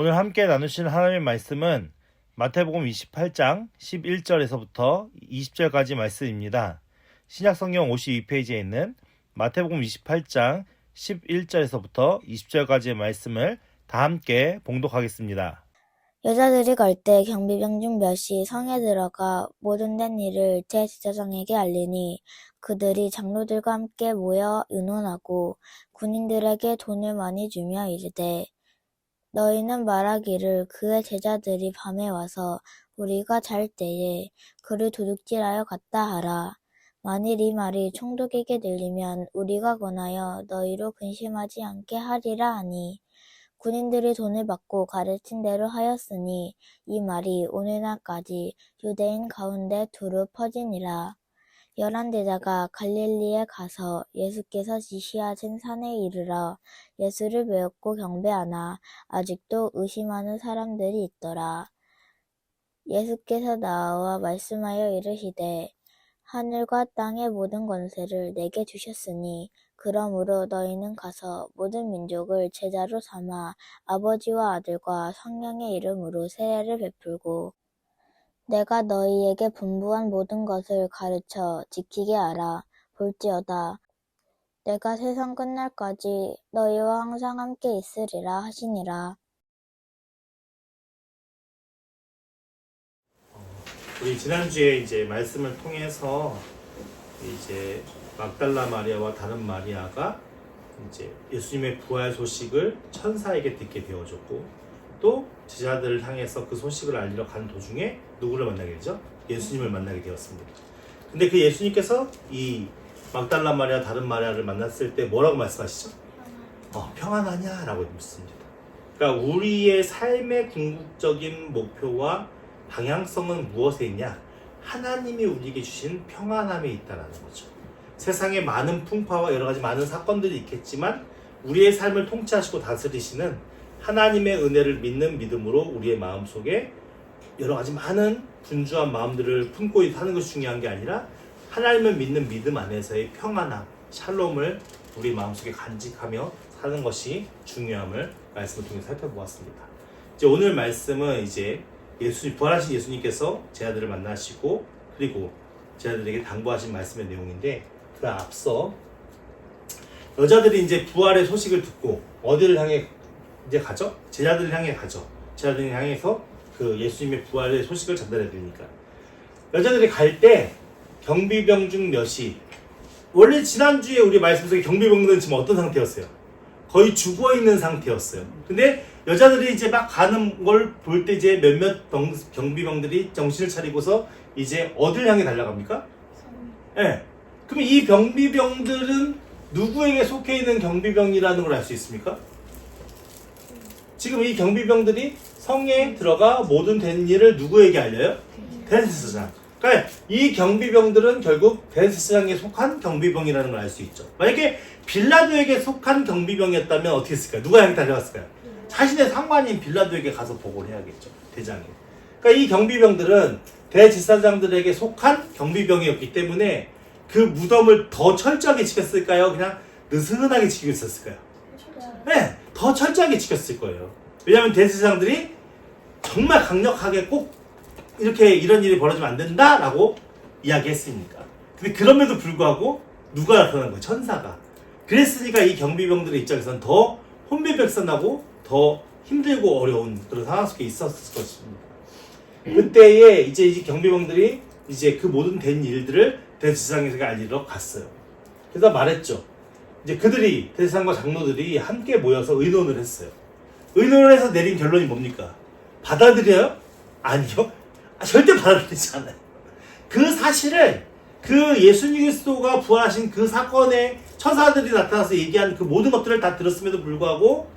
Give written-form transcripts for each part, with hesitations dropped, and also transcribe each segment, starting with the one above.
오늘 함께 나누실 하나님의 말씀은 마태복음 28장 11절에서부터 20절까지 말씀입니다. 신약성경 52페이지에 있는 마태복음 28장 11절에서부터 20절까지의 말씀을 다 함께 봉독하겠습니다. 여자들이 갈 때 경비병 중 몇이 성에 들어가 모든 된 일을 대제사장에게 알리니 그들이 장로들과 함께 모여 의논하고 군인들에게 돈을 많이 주며 이르되 너희는 말하기를 그의 제자들이 밤에 와서 우리가 잘 때에 그를 도둑질하여 갔다 하라. 만일 이 말이 총독에게 들리면 우리가 권하여 너희로 근심하지 않게 하리라 하니 군인들이 돈을 받고 가르친 대로 하였으니 이 말이 오늘날까지 유대인 가운데 두루 퍼지니라. 11제자가 갈릴리에 가서 예수께서 지시하신 산에 이르러 예수를 배웠고 경배하나 아직도 의심하는 사람들이 있더라. 예수께서 나와 말씀하여 이르시되 하늘과 땅의 모든 권세를 내게 주셨으니 그러므로 너희는 가서 모든 민족을 제자로 삼아 아버지와 아들과 성령의 이름으로 세례를 베풀고 내가 너희에게 분부한 모든 것을 가르쳐 지키게 하라. 볼지어다 내가 세상 끝날까지 너희와 항상 함께 있으리라 하시니라. 우리 지난주에 이제 말씀을 통해서 이제 막달라 마리아와 다른 마리아가 이제 예수님의 부활 소식을 천사에게 듣게 되어졌고 또 제자들을 향해서 그 소식을 알리러 간 도중에 누구를 만나게 되죠? 예수님을 만나게 되었습니다. 근데 그 예수님께서 이 막달라 마리아 다른 마리아를 만났을 때 뭐라고 말씀하시죠? 평안하냐? 라고 묻습니다. 그러니까 우리의 삶의 궁극적인 목표와 방향성은 무엇에 있냐? 하나님이 우리에게 주신 평안함에 있다는 거죠. 세상에 많은 풍파와 여러 가지 많은 사건들이 있겠지만 우리의 삶을 통치하시고 다스리시는 하나님의 은혜를 믿는 믿음으로 우리의 마음속에 여러 가지 많은 분주한 마음들을 품고 사는 것이 중요한 게 아니라 하나님을 믿는 믿음 안에서의 평안함, 샬롬을 우리 마음속에 간직하며 사는 것이 중요함을 말씀을 통해 살펴보았습니다. 이제 오늘 말씀은 이제 부활하신 예수님께서 제자들을 만나시고 그리고 제자들에게 당부하신 말씀의 내용인데 그 앞서 여자들이 이제 부활의 소식을 듣고 어디를 향해 이제 가죠? 제자들을 향해 가죠. 제자들을 향해서 그 예수님의 부활의 소식을 전달해야 되니까 여자들이 갈 때 경비병 중 몇이 원래 지난주에 우리 말씀 속에 경비병들은 지금 어떤 상태였어요? 거의 죽어있는 상태였어요. 근데 여자들이 이제 막 가는 걸 볼 때 이제 몇몇 경비병들이 정신을 차리고서 이제 어딜 향해 달려갑니까? 네. 그럼 이 경비병들은 누구에게 속해 있는 경비병이라는 걸 알 수 있습니까? 지금 이 경비병들이 성에 들어가 모든 된 일을 누구에게 알려요? 대제사장. 그러니까 이 경비병들은 결국 대제사장에 속한 경비병이라는 걸 알 수 있죠. 만약에 빌라도에게 속한 경비병이었다면 어떻게 했을까요? 누가 향해 달려갔을까요? 자신의 상관인 빌라도에게 가서 보고를 해야겠죠. 대장에. 그러니까 이 경비병들은 대제사장들에게 속한 경비병이었기 때문에 그 무덤을 더 철저하게 지켰을까요? 그냥 느슨하게 지키고 있었을까요? 네, 더 철저하게 지켰을 거예요. 왜냐하면 대제사장들이 정말 강력하게 꼭 이렇게 이런 일이 벌어지면 안 된다라고 이야기했으니까. 근데 그럼에도 불구하고 누가 나타난 거예요? 천사가. 그랬으니까 이 경비병들의 입장에서는 더 혼비백산하고 더 힘들고 어려운 그런 상황 속에 있었을 것입니다. 그때에 이제 이 경비병들이 이제 그 모든 된 일들을 대제사장에게 알리러 갔어요. 그래서 말했죠. 이제 그들이 대제사장과 장로들이 함께 모여서 의논을 했어요. 의논을 해서 내린 결론이 뭡니까? 받아들여요? 아니요. 절대 받아들이지 않아요. 그 사실을 그 예수님 그리스도가 부활하신 그 사건에 천사들이 나타나서 얘기한 그 모든 것들을 다 들었음에도 불구하고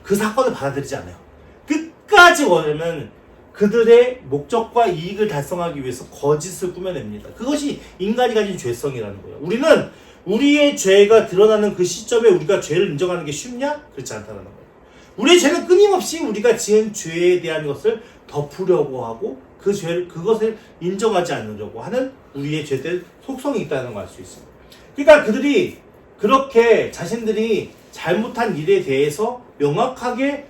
그 사건을 받아들이지 않아요. 끝까지 원하면 그들의 목적과 이익을 달성하기 위해서 거짓을 꾸며냅니다. 그것이 인간이 가진 죄성이라는 거예요. 우리는 우리의 죄가 드러나는 그 시점에 우리가 죄를 인정하는 게 쉽냐? 그렇지 않다는 거예요. 우리의 죄는 끊임없이 우리가 지은 죄에 대한 것을 덮으려고 하고 그것을 인정하지 않으려고 하는 우리의 죄된 속성이 있다는 걸 알 수 있습니다. 그러니까 그들이 그렇게 자신들이 잘못한 일에 대해서 명확하게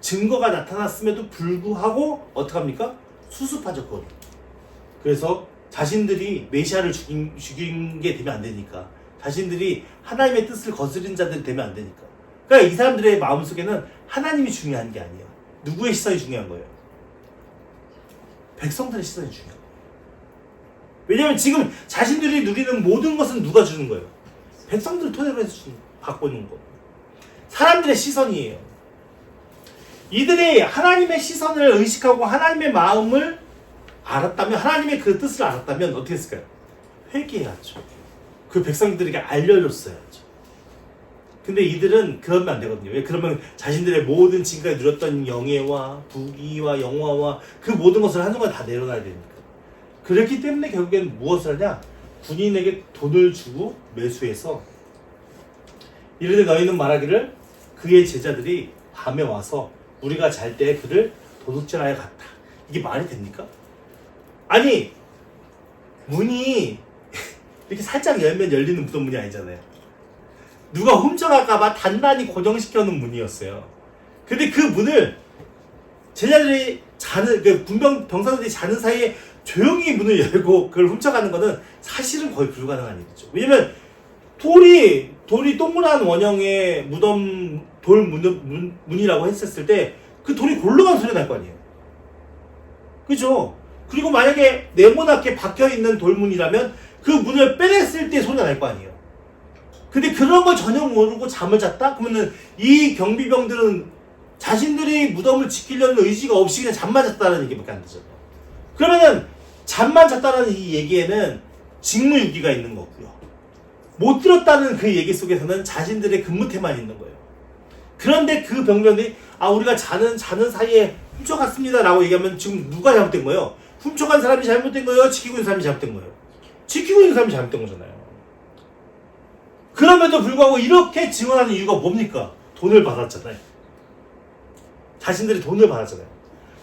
증거가 나타났음에도 불구하고 어떡합니까? 수습하죠, 그걸. 그래서 자신들이 메시아를 죽인 게 되면 안 되니까, 자신들이 하나님의 뜻을 거스린 자들이 되면 안 되니까. 그러니까 이 사람들의 마음속에는 하나님이 중요한 게 아니에요. 누구의 시선이 중요한 거예요? 백성들의 시선이 중요한 거예요. 왜냐하면 지금 자신들이 누리는 모든 것은 누가 주는 거예요? 백성들을 토대로 해서 받고 있는 거예요. 사람들의 시선이에요. 이들이 하나님의 시선을 의식하고 하나님의 마음을 알았다면, 하나님의 그 뜻을 알았다면 어떻게 했을까요? 회개해야죠. 그 백성들에게 알려줬어야죠. 근데 이들은 그러면 안 되거든요. 왜? 그러면 자신들의 모든 지금까지 누렸던 영예와 부귀와 영화와 그 모든 것을 한순간에 다 내려놔야 되니까. 그렇기 때문에 결국엔 무엇을 하냐? 군인에게 돈을 주고 매수해서 이르되 너희는 말하기를 그의 제자들이 밤에 와서 우리가 잘 때 그를 도둑질하여 갔다. 이게 말이 됩니까? 아니, 문이 이렇게 살짝 열면 열리는 무덤 문이 아니잖아요. 누가 훔쳐갈까봐 단단히 고정시켜놓은 문이었어요. 근데 그 문을 제자들이 자는, 그 병사들이 자는 사이에 조용히 문을 열고 그걸 훔쳐가는 거는 사실은 거의 불가능한 일이죠. 왜냐면 돌이 동그란 원형의 무덤 돌 문이라고 했었을 때 그 돌이 굴러가는 소리가 날 거 아니에요. 그죠? 그리고 만약에 네모나게 박혀있는 돌문이라면 그 문을 빼냈을 때 소리가 날 거 아니에요. 근데 그런 걸 전혀 모르고 잠을 잤다? 그러면은 이 경비병들은 자신들이 무덤을 지키려는 의지가 없이 그냥 잠만 잤다는 얘기밖에 안 되잖아요. 그러면은 잠만 잤다는 이 얘기에는 직무유기가 있는 거고요. 못 들었다는 그 얘기 속에서는 자신들의 근무태만 있는 거예요. 그런데 그 병병들이 우리가 자는 사이에 훔쳐갔습니다 라고 얘기하면 지금 누가 잘못된 거예요? 훔쳐간 사람이 잘못된 거예요? 지키고 있는 사람이 잘못된 거예요? 지키고 있는 사람이 잘못된 거잖아요. 그럼에도 불구하고 이렇게 증언하는 이유가 뭡니까? 돈을 받았잖아요. 자신들이 돈을 받았잖아요.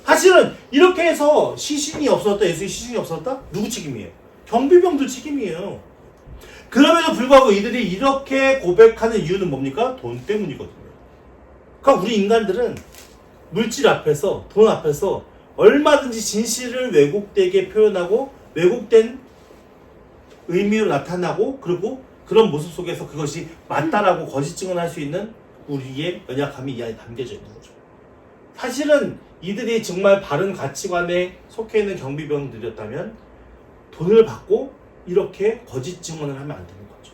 사실은 이렇게 해서 시신이 없었다, 예수의 시신이 없었다? 누구 책임이에요? 경비병들 책임이에요. 그럼에도 불구하고 이들이 이렇게 고백하는 이유는 뭡니까? 돈 때문이거든요. 그러니까 우리 인간들은 물질 앞에서, 돈 앞에서 얼마든지 진실을 왜곡되게 표현하고 왜곡된 의미로 나타나고, 그리고 그런 모습 속에서 그것이 맞다라고 거짓 증언할 수 있는 우리의 연약함이 이 안에 담겨져 있는 거죠. 사실은 이들이 정말 바른 가치관에 속해 있는 경비병들이었다면 돈을 받고 이렇게 거짓 증언을 하면 안 되는 거죠.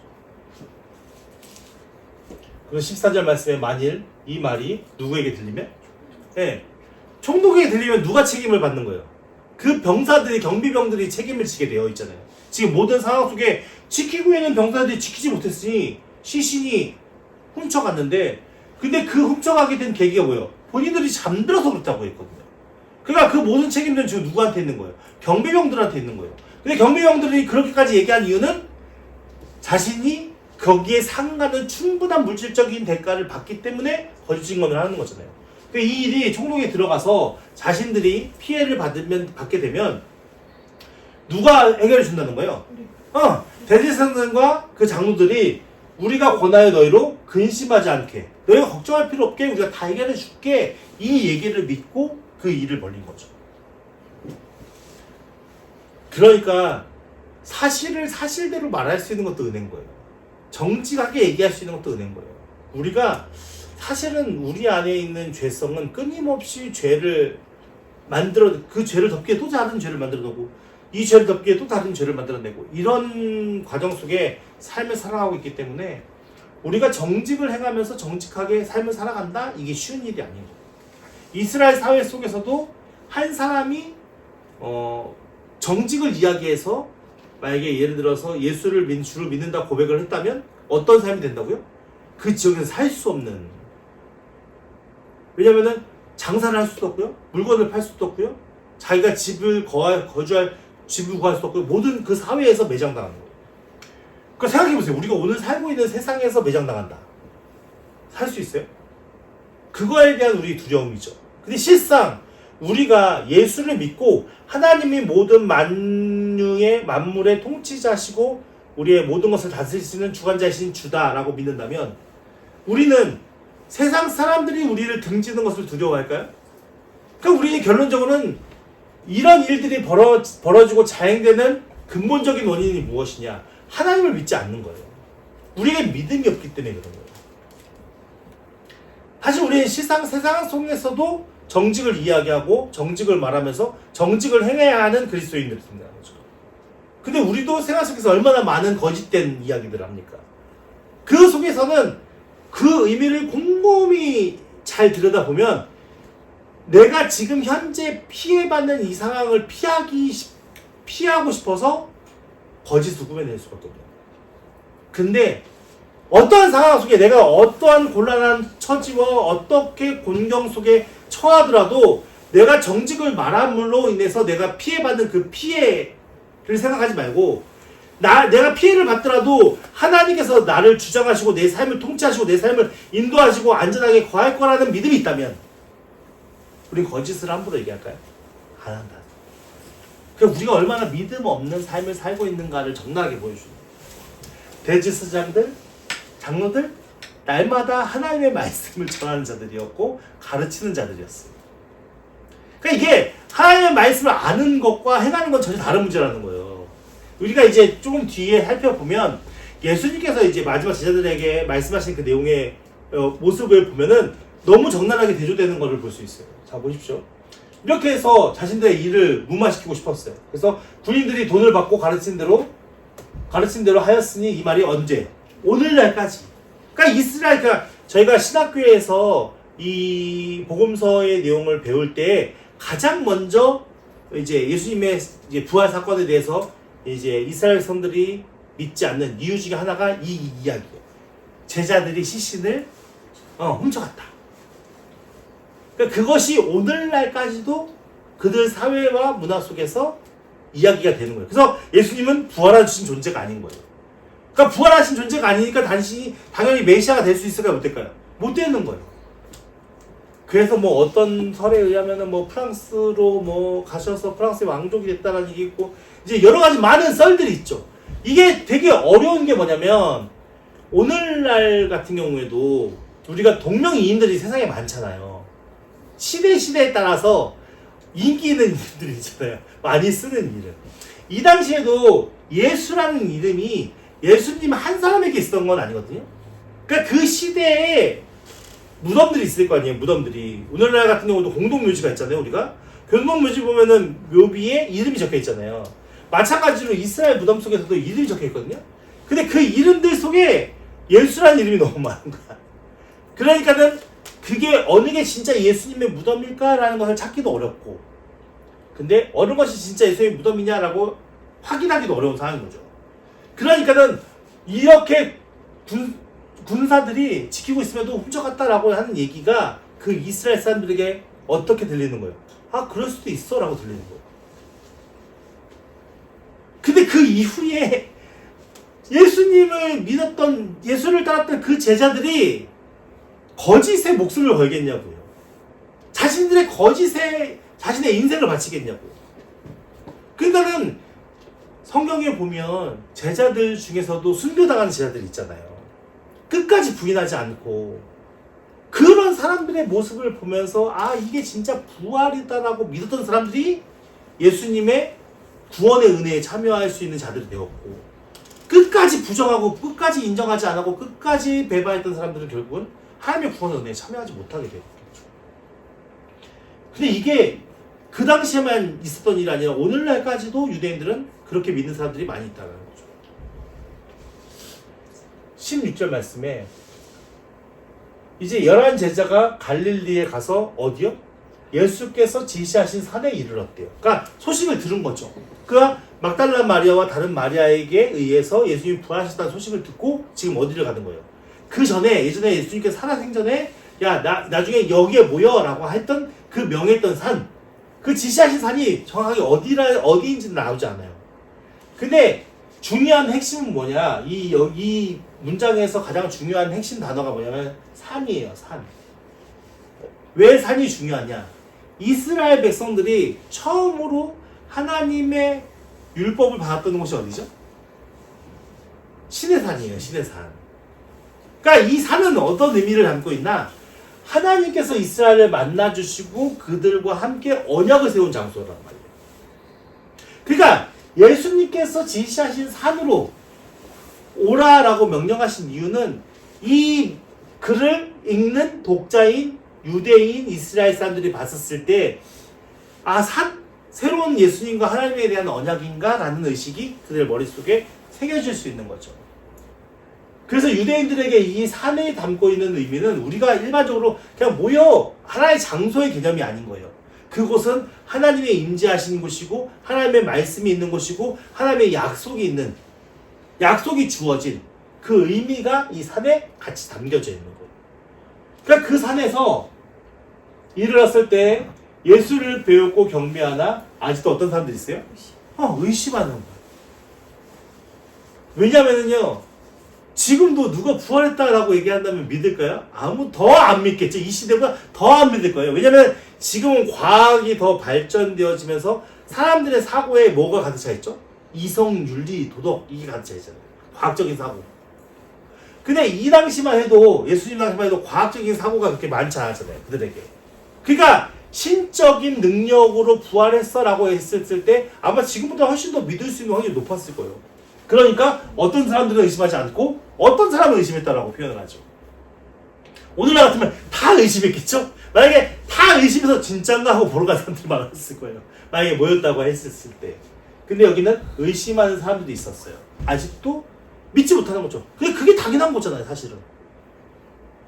그리고 14절 말씀에 만일 이 말이 누구에게 들리면? 네, 총독에게 들리면 누가 책임을 받는 거예요? 그 병사들이, 경비병들이 책임을 지게 되어 있잖아요. 지금 모든 상황 속에 지키고 있는 병사들이 지키지 못했으니 시신이 훔쳐갔는데, 근데 그 훔쳐가게 된 계기가 뭐예요? 본인들이 잠들어서 그렇다고 했거든요. 그러니까 그 모든 책임들은 지금 누구한테 있는 거예요? 경비병들한테 있는 거예요. 근데 경비병들이 그렇게까지 얘기한 이유는 자신이 거기에 상응하는 충분한 물질적인 대가를 받기 때문에 거짓 증언을 하는 거잖아요. 그러니까 이 일이 총독에 들어가서 자신들이 피해를 받게 되면 누가 해결해 준다는 거예요? 대제사장과 그 장로들이 우리가 권하여 너희로 근심하지 않게, 너희가 걱정할 필요 없게 우리가 다 해결해 줄게, 이 얘기를 믿고 그 일을 벌린 거죠. 그러니까 사실을 사실대로 말할 수 있는 것도 은혜인 거예요. 정직하게 얘기할 수 있는 것도 은혜인 거예요. 우리가 사실은 우리 안에 있는 죄성은 끊임없이 죄를 그 죄를 덮기 위해 또 다른 죄를 만들어내고, 이 죄를 덮기 위해 또 다른 죄를 만들어내고, 이런 과정 속에 삶을 살아가고 있기 때문에 우리가 정직을 행하면서 정직하게 삶을 살아간다? 이게 쉬운 일이 아닌 거예요. 이스라엘 사회 속에서도 한 사람이 정직을 이야기해서 만약에 예를 들어서 예수를 주를 믿는다 고백을 했다면 어떤 삶이 된다고요? 그 지역에서 살 수 없는, 왜냐면은 장사를 할 수도 없고요, 물건을 팔 수도 없고요, 자기가 집을 거주할 집을 구할 수도 없고요, 모든 그 사회에서 매장당하는 거예요. 그러니까 생각해보세요. 우리가 오늘 살고 있는 세상에서 매장당한다, 살 수 있어요? 그거에 대한 우리 두려움이죠. 근데 실상 우리가 예수를 믿고 하나님이 모든 만물의 통치자시고 우리의 모든 것을 다스리시는 주관자이신 주다라고 믿는다면 우리는 세상 사람들이 우리를 등지는 것을 두려워할까요? 그러니까 우리는 결론적으로는 이런 일들이 벌어지고 자행되는 근본적인 원인이 무엇이냐? 하나님을 믿지 않는 거예요. 우리에게 믿음이 없기 때문에 그런 거예요. 사실 우리는 세상 속에서도 정직을 이야기하고 정직을 말하면서 정직을 행해야 하는 그리스도인들입니다. 근데 우리도 생활 속에서 얼마나 많은 거짓된 이야기들을 합니까? 그 속에서는 그 의미를 곰곰이 잘 들여다보면 내가 지금 현재 피해받는 이 상황을 피하고 싶어서 거짓을 꾸며낼 수밖에 없어요. 근데 어떠한 상황 속에 내가 어떠한 곤란한 처지와 어떻게 곤경 속에 처하더라도 내가 정직을 말함으로 인해서 내가 피해받는 그 피해를 생각하지 말고 내가 피해를 받더라도 하나님께서 나를 주장하시고 내 삶을 통치하시고 내 삶을 인도하시고 안전하게 거할 거라는 믿음이 있다면 우리는 거짓을 함부로 얘기할까요? 안 한다. 그러니까 우리가 얼마나 믿음 없는 삶을 살고 있는가를 적나라하게 보여주는 대제사장들, 장로들 날마다 하나님의 말씀을 전하는 자들이었고 가르치는 자들이었어요. 그러니까 이게 하나님의 말씀을 아는 것과 행하는 건 전혀 다른 문제라는 거예요. 우리가 이제 조금 뒤에 살펴보면 예수님께서 이제 마지막 제자들에게 말씀하신 그 내용의 모습을 보면은 너무 적나라하게 대조되는 것을 볼 수 있어요. 자, 보십시오. 이렇게 해서 자신들의 일을 무마시키고 싶었어요. 그래서 군인들이 돈을 받고 가르친 대로 하였으니 이 말이 언제? 오늘날까지. 그러니까 저희가 신학교에서 이 복음서의 내용을 배울 때 가장 먼저 이제 예수님의 이제 부활 사건에 대해서 이제 이스라엘 성들이 믿지 않는 이유 중에 하나가 이 이야기예요. 제자들이 시신을 훔쳐갔다. 그러니까 그것이 오늘날까지도 그들 사회와 문화 속에서 이야기가 되는 거예요. 그래서 예수님은 부활하신 존재가 아닌 거예요. 그러니까 부활하신 존재가 아니니까 당연히 메시아가 될 수 있을까요? 못 될까요? 못 되는 거예요. 그래서 뭐 어떤 설에 의하면은 뭐 프랑스로 뭐 가셔서 프랑스의 왕족이 됐다는 얘기 있고 이제 여러 가지 많은 썰들이 있죠. 이게 되게 어려운 게 뭐냐면 오늘날 같은 경우에도 우리가 동명이인들이 세상에 많잖아요. 시대에 따라서 인기 있는 이름들이 있잖아요. 많이 쓰는 이름. 이 당시에도 예수라는 이름이 예수님 한 사람에게 있었던 건 아니거든요. 그러니까 그 시대에 무덤들이 있을 거 아니에요. 무덤들이. 오늘날 같은 경우도 공동묘지가 있잖아요. 우리가. 공동묘지 보면은 묘비에 이름이 적혀 있잖아요. 마찬가지로 이스라엘 무덤 속에서도 이름이 적혀 있거든요. 근데 그 이름들 속에 예수라는 이름이 너무 많은 거야. 그러니까는 그게 어느 게 진짜 예수님의 무덤일까라는 것을 찾기도 어렵고, 근데 어느 것이 진짜 예수님의 무덤이냐라고 확인하기도 어려운 상황인 거죠. 그러니까는 이렇게 군사들이 지키고 있음에도 훔쳐갔다라고 하는 얘기가 그 이스라엘 사람들에게 어떻게 들리는 거예요? 아, 그럴 수도 있어 라고 들리는 거예요. 근데 그 이후에 예수님을 믿었던, 예수를 따랐던 그 제자들이 거짓에 목숨을 걸겠냐고요. 자신들의 거짓에 자신의 인생을 바치겠냐고요. 그러니까는 성경에 보면 제자들 중에서도 순교당하는 제자들이 있잖아요. 끝까지 부인하지 않고 그런 사람들의 모습을 보면서 아, 이게 진짜 부활이다라고 믿었던 사람들이 예수님의 구원의 은혜에 참여할 수 있는 자들이 되었고, 끝까지 부정하고 끝까지 인정하지 않고 끝까지 배반했던 사람들은 결국은 하나님의 구원의 은혜에 참여하지 못하게 되었겠죠. 근데 이게 그 당시에만 있었던 일이 아니라 오늘날까지도 유대인들은 그렇게 믿는 사람들이 많이 있다는 거죠. 16절 말씀에 이제 11 제자가 갈릴리에 가서 어디요? 예수께서 지시하신 산에 이르렀대요. 그러니까 소식을 들은 거죠. 그러니까 막달라 마리아와 다른 마리아에게 의해서 예수님이 부활하셨다는 소식을 듣고 지금 어디를 가는 거예요? 그 전에 예전에 예수님께서 살아생전에 야, 나중에 여기에 모여 라고 했던 그 명했던 산, 그 지시하신 산이 정확하게 어디인지는 나오지 않아요. 근데 중요한 핵심은 뭐냐? 이 문장에서 가장 중요한 핵심 단어가 뭐냐면 산이에요. 산. 왜 산이 중요하냐? 이스라엘 백성들이 처음으로 하나님의 율법을 받았던 곳이 어디죠? 시내산이에요. 시내산. 그러니까 이 산은 어떤 의미를 담고 있나? 하나님께서 이스라엘을 만나주시고 그들과 함께 언약을 세운 장소란 말이에요. 그러니까 예수님께서 지시하신 산으로 오라라고 명령하신 이유는 이 글을 읽는 독자인 유대인 이스라엘 사람들이 봤었을 때 새로운 예수님과 하나님에 대한 언약인가? 라는 의식이 그들 머릿속에 새겨질 수 있는 거죠. 그래서 유대인들에게 이 산에 담고 있는 의미는 우리가 일반적으로 그냥 모여 하나의 장소의 개념이 아닌 거예요. 그곳은 하나님의 임재하시는 곳이고 하나님의 말씀이 있는 곳이고 하나님의 약속이 주어진 그 의미가 이 산에 같이 담겨져 있는 거예요. 그러니까 그 산에서 일어났을 때 예수를 배웠고 경배하나 아직도 어떤 사람들이 있어요? 의심하는 거예요. 왜냐면은요, 지금도 누가 부활했다라고 얘기한다면 믿을까요? 더 안 믿겠죠. 이 시대보다 더 안 믿을 거예요. 왜냐면 지금은 과학이 더 발전되어지면서 사람들의 사고에 뭐가 가득 차 있죠? 이성, 윤리, 도덕 이게 가득 차 있잖아요. 과학적인 사고. 근데 이 당시만 해도 예수님 당시만 해도 과학적인 사고가 그렇게 많지 않았잖아요. 그들에게. 그러니까 신적인 능력으로 부활했어라고 했을 때 아마 지금보다 훨씬 더 믿을 수 있는 확률이 높았을 거예요. 그러니까 어떤 사람들은 의심하지 않고 어떤 사람은 의심했다라고 표현을 하죠. 오늘날 같으면 다 의심했겠죠? 만약에 다 의심해서 진짠가 하고 보러 간 사람들이 많았을 거예요. 만약에 모였다고 했을 때. 근데 여기는 의심하는 사람들도 있었어요. 아직도 믿지 못하는 거죠. 그게 당연한 거잖아요, 사실은.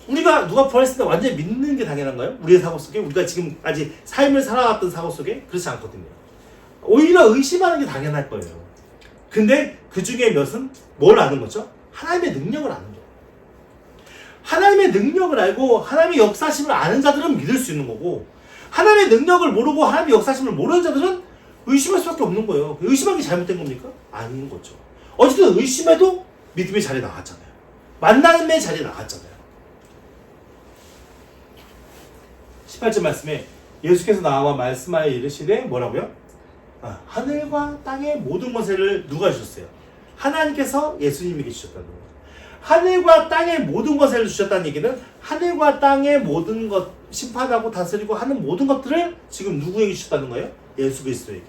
우리가 누가 부활했을 때 완전히 믿는 게 당연한가요? 우리의 사고 속에? 우리가 지금까지 삶을 살아왔던 사고 속에? 그렇지 않거든요. 오히려 의심하는 게 당연할 거예요. 근데 그 중에 몇은 뭘 아는 거죠? 하나님의 능력을 아는 거예요. 하나님의 능력을 알고 하나님의 역사심을 아는 자들은 믿을 수 있는 거고, 하나님의 능력을 모르고 하나님의 역사심을 모르는 자들은 의심할 수밖에 없는 거예요. 의심하는 게 잘못된 겁니까? 아닌 거죠. 어쨌든 의심해도 믿음의 자리에 나갔잖아요. 만남의 자리에 나갔잖아요. 18절 말씀에 예수께서 나와 말씀하여 이르시되 뭐라고요? 하늘과 땅의 모든 것을 누가 주셨어요? 하나님께서 예수님에게 주셨다는 거예요. 하늘과 땅의 모든 것을 주셨다는 얘기는 하늘과 땅의 모든 것, 심판하고 다스리고 하는 모든 것들을 지금 누구에게 주셨다는 거예요? 예수 그리스도에게.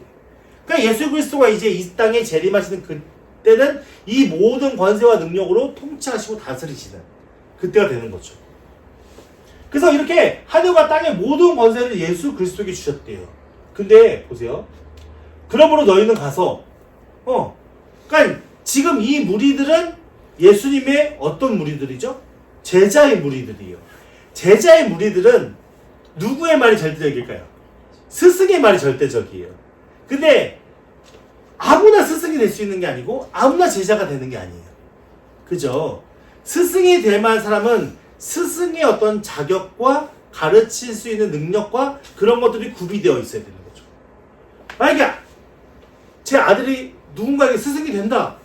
그러니까 예수 그리스도가 이제 이 땅에 재림하시는 그때는 이 모든 권세와 능력으로 통치하시고 다스리시는 그때가 되는 거죠. 그래서 이렇게 하늘과 땅의 모든 권세를 예수 그리스도에게 주셨대요. 근데 보세요. 그러므로 너희는 가서 그러니까 지금 이 무리들은 예수님의 어떤 무리들이죠? 제자의 무리들이에요. 제자의 무리들은 누구의 말이 절대적일까요? 스승의 말이 절대적이에요. 근데 아무나 스승이 될 수 있는 게 아니고 아무나 제자가 되는 게 아니에요. 그죠? 스승이 될 만한 사람은 스승의 어떤 자격과 가르칠 수 있는 능력과 그런 것들이 구비되어 있어야 되는 거죠. 만약에 제 아들이 누군가에게 스승이 된다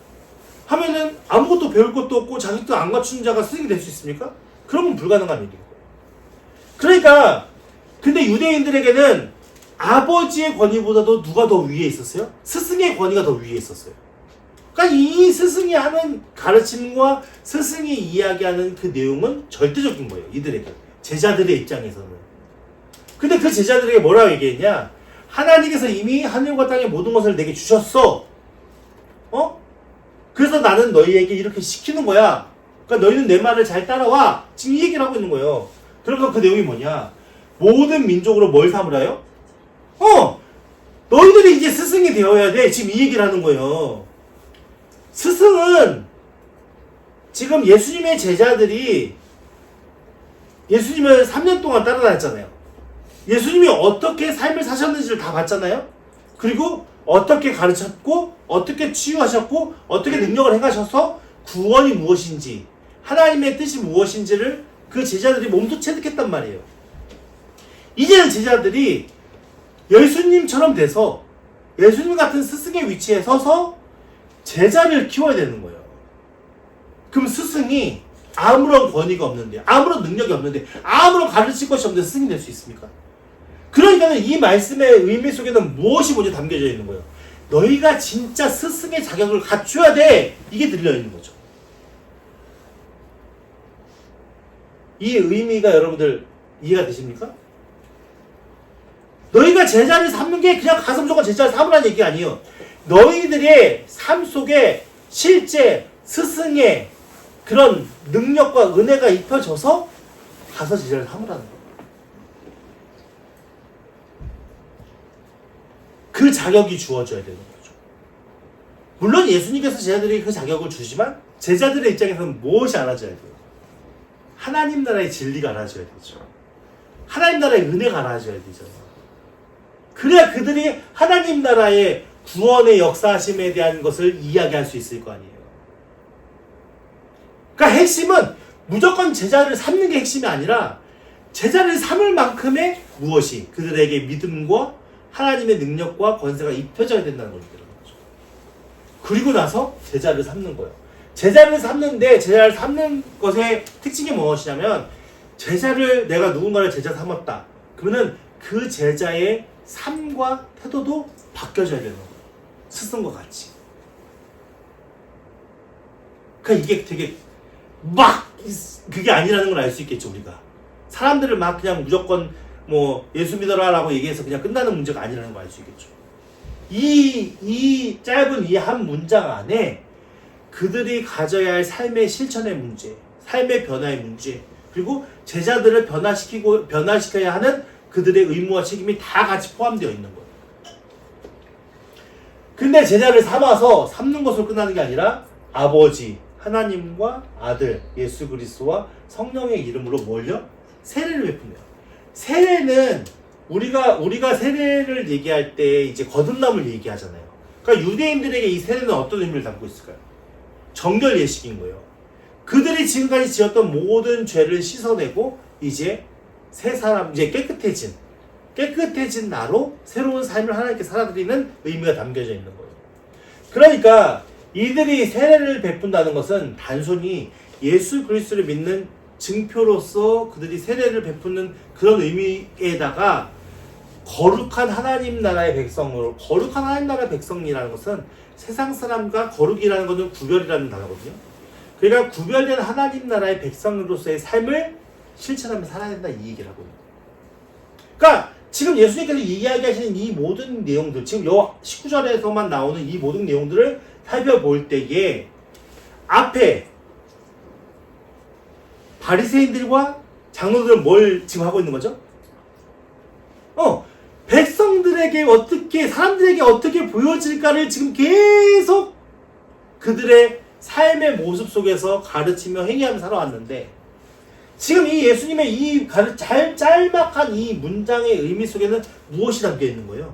하면은 아무것도 배울 것도 없고 자격도 안 갖춘 자가 스승이 될 수 있습니까? 그러면 불가능한 일이에요. 그러니까 근데 유대인들에게는 아버지의 권위보다도 누가 더 위에 있었어요? 스승의 권위가 더 위에 있었어요. 그러니까 이 스승이 하는 가르침과 스승이 이야기하는 그 내용은 절대적인 거예요. 이들에게. 제자들의 입장에서는. 근데 그 제자들에게 뭐라고 얘기했냐? 하나님께서 이미 하늘과 땅의 모든 것을 내게 주셨어. 그래서 나는 너희에게 이렇게 시키는 거야. 그러니까 너희는 내 말을 잘 따라와. 지금 이 얘기를 하고 있는 거예요. 그러니까 그 내용이 뭐냐? 모든 민족으로 뭘 삼으라요? 너희들이 이제 스승이 되어야 돼. 지금 이 얘기를 하는 거예요. 스승은 지금 예수님의 제자들이 예수님을 3년 동안 따라다녔잖아요. 예수님이 어떻게 삶을 사셨는지를 다 봤잖아요. 그리고 어떻게 가르쳤고 어떻게 치유하셨고 어떻게 능력을 행하셔서 구원이 무엇인지 하나님의 뜻이 무엇인지를 그 제자들이 몸소 체득했단 말이에요. 이제는 제자들이 예수님처럼 돼서 예수님 같은 스승의 위치에 서서 제자를 키워야 되는 거예요. 그럼 스승이 아무런 권위가 없는데, 아무런 능력이 없는데, 아무런 가르칠 것이 없는데 스승이 될 수 있습니까? 그러니까 이 말씀의 의미 속에는 무엇이 먼저 담겨져 있는 거예요? 너희가 진짜 스승의 자격을 갖춰야 돼! 이게 들려있는 거죠. 이 의미가 여러분들 이해가 되십니까? 너희가 제자를 삼는 게 그냥 가서 무조건 제자를 삼으라는 얘기가 아니에요. 너희들의 삶 속에 실제 스승의 그런 능력과 은혜가 입혀져서 가서 제자를 삼으라는 거예요. 그 자격이 주어져야 되는 거죠. 물론 예수님께서 제자들에게 그 자격을 주지만 제자들의 입장에서는 무엇이 알아져야 돼요? 하나님 나라의 진리가 알아져야 되죠. 하나님 나라의 은혜가 알아져야 되죠. 그래야 그들이 하나님 나라의 구원의 역사하심에 대한 것을 이야기할 수 있을 거 아니에요. 그러니까 핵심은 무조건 제자를 삼는 게 핵심이 아니라 제자를 삼을 만큼의 무엇이 그들에게 믿음과 하나님의 능력과 권세가 입혀져야 된다는 걸 얘기하는 거죠. 그리고 나서 제자를 삼는 거예요. 제자를 삼는데 제자를 삼는 것의 특징이 무엇이냐면 제자를 내가 누군가를 제자 삼았다. 그러면은 그 제자의 삶과 태도도 바뀌어져야 되는 거예요. 스승과 같이. 그러니까 이게 되게 막 그게 아니라는 걸 알 수 있겠죠 우리가. 사람들을 막 그냥 무조건 뭐 예수 믿어라 라고 얘기해서 그냥 끝나는 문제가 아니라는 걸 알 수 있겠죠. 이 짧은 이 한 문장 안에 그들이 가져야 할 삶의 실천의 문제, 삶의 변화의 문제, 그리고 제자들을 변화시켜야 하는 그들의 의무와 책임이 다 같이 포함되어 있는 거예요. 근데 제자를 삼아서 삼는 것으로 끝나는 게 아니라 아버지, 하나님과 아들, 예수 그리스도와 성령의 이름으로 뭘요? 세례를 베푸네요. 세례는 우리가 세례를 얘기할 때 이제 거듭남을 얘기하잖아요. 그러니까 유대인들에게 이 세례는 어떤 의미를 담고 있을까요? 정결 예식인 거예요. 그들이 지금까지 지었던 모든 죄를 씻어내고 이제 새 사람, 이제 깨끗해진 나로 새로운 삶을 하나님께 살아드리는 의미가 담겨져 있는 거예요. 그러니까 이들이 세례를 베푼다는 것은 단순히 예수 그리스도를 믿는 증표로서 그들이 세례를 베푸는 그런 의미에다가 거룩한 하나님 나라의 백성으로, 거룩한 하나님 나라의 백성이라는 것은 세상 사람과 거룩이라는 것은 구별이라는 단어거든요. 그러니까 구별된 하나님 나라의 백성으로서의 삶을 실천하며 살아야 된다 이 얘기를 하고 있는 거예요. 그러니까 지금 예수님께서 이야기하시는 이 모든 내용들, 지금 요 19절에서만 나오는 이 모든 내용들을 살펴볼 때에 앞에 바리새인들과 장로들은 뭘 지금 하고 있는 거죠? 백성들에게 어떻게, 사람들에게 어떻게 보여질까를 지금 계속 그들의 삶의 모습 속에서 가르치며 행위하며 살아왔는데, 지금 이 예수님의 이 짤막한 이 문장의 의미 속에는 무엇이 담겨 있는 거예요?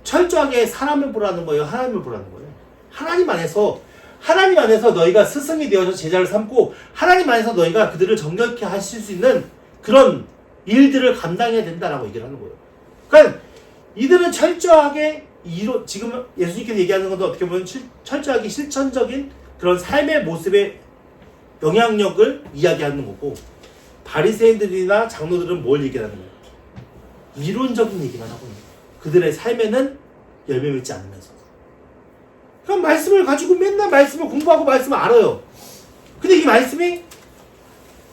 철저하게 사람을 보라는 거예요? 하나님을 보라는 거예요? 하나님 안에서 너희가 스승이 되어서 제자를 삼고, 하나님 안에서 너희가 그들을 정결케 하실 수 있는 그런 일들을 감당해야 된다라고 얘기를 하는 거예요. 그러니까 이들은 철저하게 지금 예수님께서 얘기하는 것도 어떻게 보면 철저하게 실천적인 그런 삶의 모습의 영향력을 이야기하는 거고, 바리새인들이나 장로들은 뭘 얘기하는 거예요? 이론적인 얘기만 하고 있는 거예요. 그들의 삶에는 열매 맺지 않으면서. 그럼 말씀을 가지고 맨날 말씀을 공부하고 말씀을 알아요. 근데 이 말씀이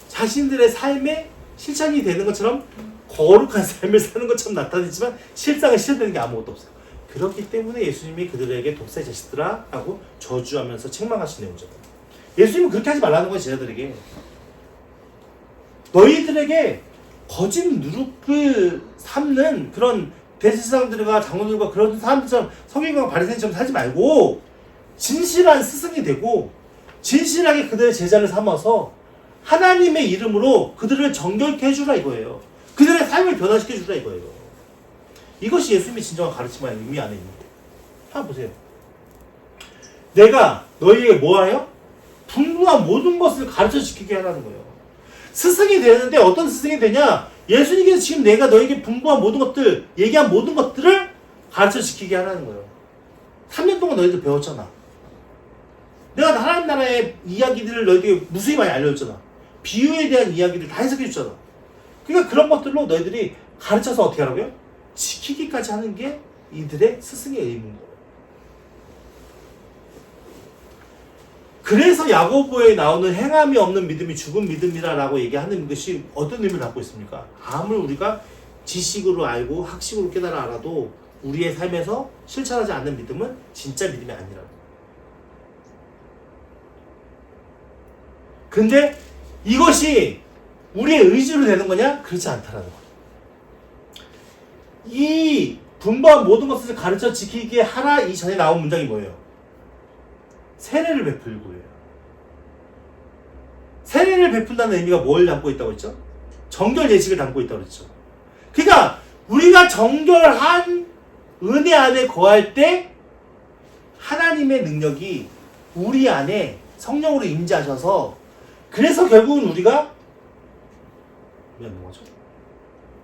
자신들의 삶에 실천이 되는 것처럼 거룩한 삶을 사는 것처럼 나타내지만 실상은 실현되는 게 아무것도 없어요. 그렇기 때문에 예수님이 그들에게 독사의 자식들아 하고 저주하면서 책망하신 내용이잖아요. 예수님은 그렇게 하지 말라는 거예요. 제자들에게. 너희들에게 거짓 누룩을 삼는 그런 대제사장들과 장로들과 그런 사람들처럼 서기관과 바리새인처럼 살지 말고 진실한 스승이 되고 진실하게 그들의 제자를 삼아서 하나님의 이름으로 그들을 정결케 해주라 이거예요. 그들의 삶을 변화시켜주라 이거예요. 이것이 예수님의 진정한 가르침의 의미 안에 있는 거예요. 한번 보세요. 내가 너희에게 뭐하여? 분부한 모든 것을 가르쳐 지키게 하라는 거예요. 스승이 되는데 어떤 스승이 되냐? 예수님께서 지금 내가 너에게 분부한 모든 것들, 얘기한 모든 것들을 가르쳐 지키게 하라는 거예요. 3년 동안 너희들 배웠잖아. 내가 하나님 나라의 이야기들을 너희에게 무수히 많이 알려줬잖아. 비유에 대한 이야기들 다 해석해줬잖아. 그러니까 그런 것들로 너희들이 가르쳐서 어떻게 하라고요? 지키기까지 하는 게 이들의 스승의 의무인 거예요. 그래서 야고보에 나오는 행함이 없는 믿음이 죽은 믿음이라고 얘기하는 것이 어떤 의미를 갖고 있습니까? 아무리 우리가 지식으로 알고 학식으로 깨달아 알아도 우리의 삶에서 실천하지 않는 믿음은 진짜 믿음이 아니라고. 근데 이것이 우리의 의지로 되는 거냐? 그렇지 않다라는 거예요. 이 분부한 모든 것을 가르쳐 지키게 하라 이전에 나온 문장이 뭐예요? 세례를 베풀고예요. 세례를 베푼다는 의미가 뭘 담고 있다고 했죠? 정결 예식을 담고 있다고 했죠. 그러니까 우리가 정결한 은혜 안에 거할 때 하나님의 능력이 우리 안에 성령으로 임재하셔서 그래서 결국은 우리가 뭐하는 거죠?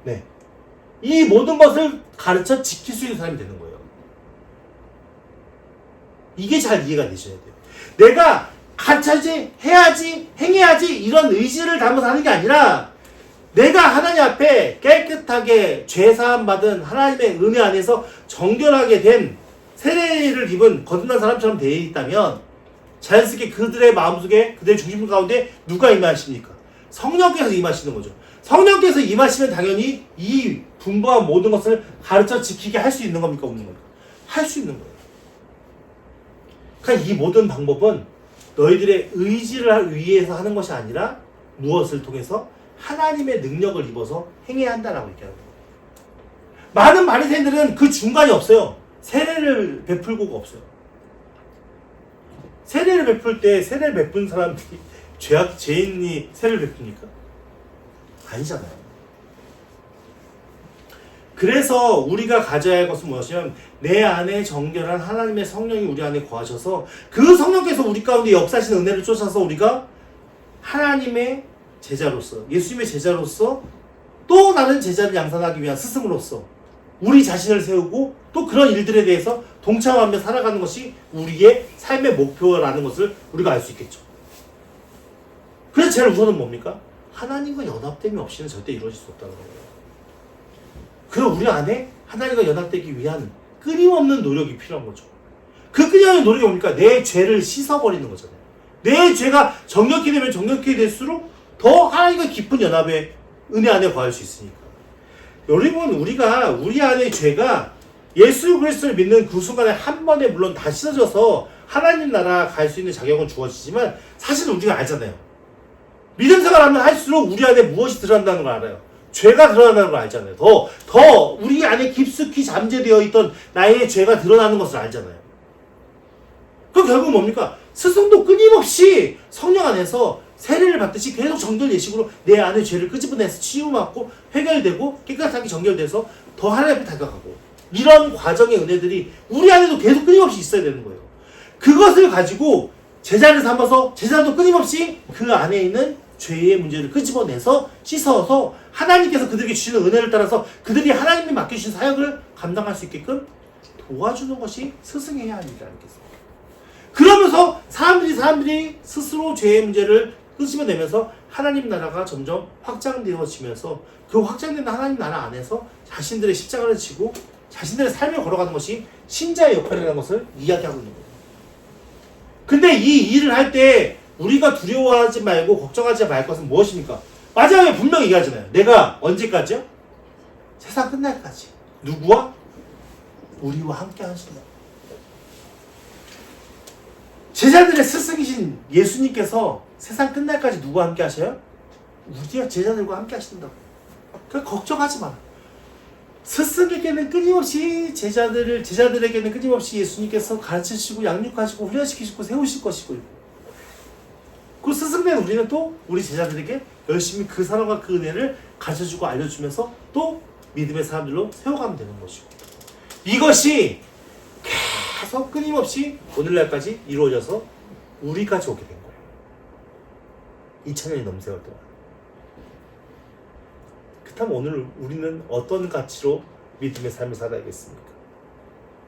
네, 이 모든 것을 가르쳐 지킬 수 있는 사람이 되는 거예요. 이게 잘 이해가 되셔야 돼요. 내가 가르쳐야지, 해야지, 행해야지 이런 의지를 담아서 하는 게 아니라 내가 하나님 앞에 깨끗하게 죄사함 받은 하나님의 은혜 안에서 정결하게 된 세례를 입은 거듭난 사람처럼 되어 있다면 자연스럽게 그들의 마음속에 그들의 중심 가운데 누가 임하십니까? 성령께서 임하시는 거죠. 성령께서 임하시면 당연히 이 분부한 모든 것을 가르쳐 지키게 할 수 있는 겁니까? 없는 겁니까? 할 수 있는 거예요. 그러니까 이 모든 방법은 너희들의 의지를 위해서 하는 것이 아니라 무엇을 통해서 하나님의 능력을 입어서 행해야 한다라고 얘기하는 거예요. 많은 바리새인들은 그 중간이 없어요. 세례를 베풀고가 없어요. 세례를 베풀 때 세례를 베푼 사람들이 죄인이 세례를 베푸니까? 아니잖아요. 그래서 우리가 가져야 할 것은 무엇이냐면 내 안에 정결한 하나님의 성령이 우리 안에 거하셔서 그 성령께서 우리 가운데 역사하시는 은혜를 쫓아서 우리가 하나님의 제자로서 예수님의 제자로서 또 다른 제자를 양산하기 위한 스승으로서 우리 자신을 세우고 또 그런 일들에 대해서 동참하며 살아가는 것이 우리의 삶의 목표라는 것을 우리가 알 수 있겠죠. 그래서 제일 우선은 뭡니까? 하나님과 연합됨이 없이는 절대 이루어질 수 없다는 거예요. 그럼 우리 안에 하나님과 연합되기 위한 끊임없는 노력이 필요한 거죠. 그 끊임없는 노력이 뭡니까? 내 죄를 씻어버리는 거잖아요. 내 죄가 정력히 되면 정력히 될수록 더 하나님과 깊은 연합의 은혜 안에 거할 수 있으니까. 여러분, 우리가 우리 안의 죄가 예수 그리스도를 믿는 그 순간에 한 번에 물론 다 씻어져서 하나님 나라 갈 수 있는 자격은 주어지지만 사실은 우리가 알잖아요. 믿음 생활하면 할수록 우리 안에 무엇이 드러난다는 걸 알아요. 죄가 드러난다는 걸 알잖아요. 더 우리 안에 깊숙이 잠재되어 있던 나의 죄가 드러나는 것을 알잖아요. 그럼 결국 뭡니까? 스승도 끊임없이 성령 안에서 세례를 받듯이 계속 정결 예식으로 내 안의 죄를 끄집어내서 치유받고 해결되고 깨끗하게 정결돼서 더 하나님 앞에 다가가고 이런 과정의 은혜들이 우리 안에도 계속 끊임없이 있어야 되는 거예요. 그것을 가지고 제자를 삼아서 제자도 끊임없이 그 안에 있는 죄의 문제를 끄집어내서 씻어서 하나님께서 그들에게 주시는 은혜를 따라서 그들이 하나님이 맡겨주신 사역을 감당할 수 있게끔 도와주는 것이 스승해야 할 일이라는 거겠습니다. 그러면서 사람들이 스스로 죄의 문제를 끄집어내면서 하나님 나라가 점점 확장되어지면서 그 확장된 하나님 나라 안에서 자신들의 십자가를 지고 자신들의 삶을 걸어가는 것이 신자의 역할이라는 것을 이야기하고 있는 거예요. 근데 이 일을 할 때 우리가 두려워하지 말고 걱정하지 말 것은 무엇입니까? 마지막에 분명히 얘기하잖아요. 내가 언제까지요? 세상 끝날까지. 누구와? 우리와 함께 하신다. 제자들의 스승이신 예수님께서 세상 끝날까지 누구와 함께 하셔요? 우리와 제자들과 함께 하신다고. 그러니까 걱정하지 마. 스승에게는 끊임없이 제자들에게는 끊임없이 예수님께서 가르치시고 양육하시고 훈련시키시고 세우실 것이고, 그 스승된 우리는 또 우리 제자들에게 열심히 그 사랑과 그 은혜를 가르쳐주고 알려주면서 또 믿음의 사람들로 세워가면 되는 것이고, 이것이 계속 끊임없이 오늘날까지 이루어져서 우리까지 오게 된 거예요. 2000년이 넘은 세월 동안. 그렇다면 오늘 우리는 어떤 가치로 믿음의 삶을 살아야겠습니까?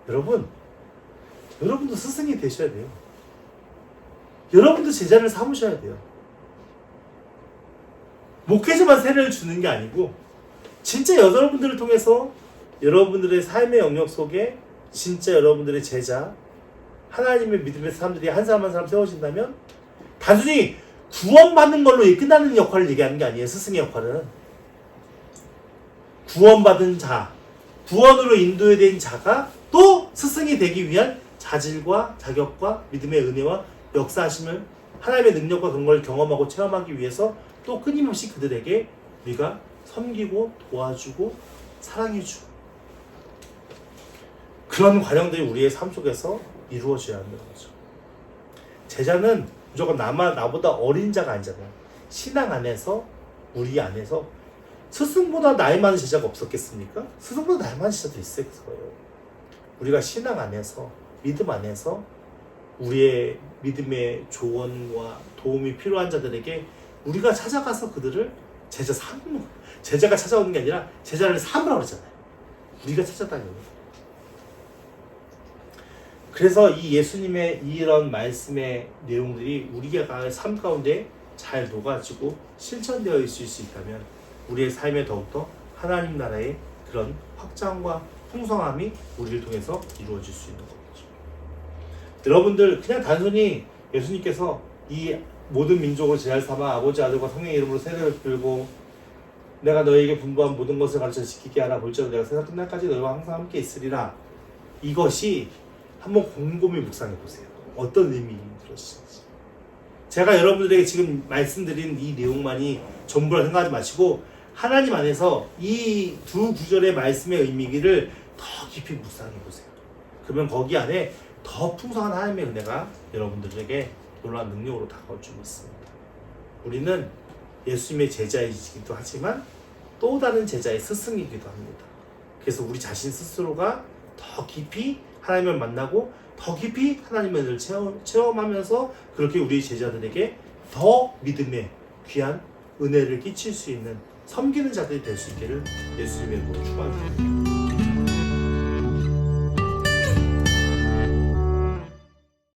여러분도 스승이 되셔야 돼요. 여러분도 제자를 삼으셔야 돼요. 목회자만 세례를 주는 게 아니고 진짜 여러분들을 통해서 여러분들의 삶의 영역 속에 진짜 여러분들의 제자, 하나님의 믿음의 사람들이 한 사람 한 사람 세워진다면 단순히 구원받는 걸로 끝나는 역할을 얘기하는 게 아니에요. 스승의 역할은 구원받은 자, 구원으로 인도된 자가 또 스승이 되기 위한 자질과 자격과 믿음의 은혜와 역사하심을 하나님의 능력과 그런 걸 경험하고 체험하기 위해서 또 끊임없이 그들에게 우리가 섬기고 도와주고 사랑해주고 그런 과정들이 우리의 삶 속에서 이루어져야 하는 거죠. 제자는 무조건 나보다 어린 자가 아니잖아요. 신앙 안에서 우리 안에서 스승보다 나이 많은 제자가 없었겠습니까? 스승보다 나이 많은 제자도 있을 거예요. 우리가 신앙 안에서 믿음 안에서 우리의 믿음의 조언과 도움이 필요한 자들에게 우리가 찾아가서 그들을 제자 삼는 거예요. 제자가 찾아오는 게 아니라 제자를 삼으라고 그러잖아요. 우리가 찾아다니는 거예요. 그래서 이 예수님의 이런 말씀의 내용들이 우리가 삶 가운데 잘 녹아지고 실천되어 있을 수 있다면 우리의 삶에 더욱더 하나님 나라의 그런 확장과 풍성함이 우리를 통해서 이루어질 수 있는 거죠. 여러분들 그냥 단순히 예수님께서 이 모든 민족을 제할 삼아 아버지 아들과 성령의 이름으로 세례를 빌고 내가 너에게 분부한 모든 것을 가르쳐 지키게 하라 볼지라도 내가 세상 끝날까지 너희와 항상 함께 있으리라. 이것이 한번 곰곰이 묵상해 보세요. 어떤 의미인지 들으시는지. 제가 여러분들에게 지금 말씀드린 이 내용만이 전부라 생각하지 마시고 하나님 안에서 이 두 구절의 말씀의 의미를 더 깊이 묵상해 보세요. 그러면 거기 안에 더 풍성한 하나님의 은혜가 여러분들에게 놀라운 능력으로 다가올 줄 믿습니다. 우리는 예수님의 제자이기도 하지만 또 다른 제자의 스승이기도 합니다. 그래서 우리 자신 스스로가 더 깊이 하나님을 만나고 더 깊이 하나님의 은혜를 체험하면서 그렇게 우리 제자들에게 더 믿음의 귀한 은혜를 끼칠 수 있는 섬기는 자들이 될 수 있기를 예수님의 이름으로 축원합니다.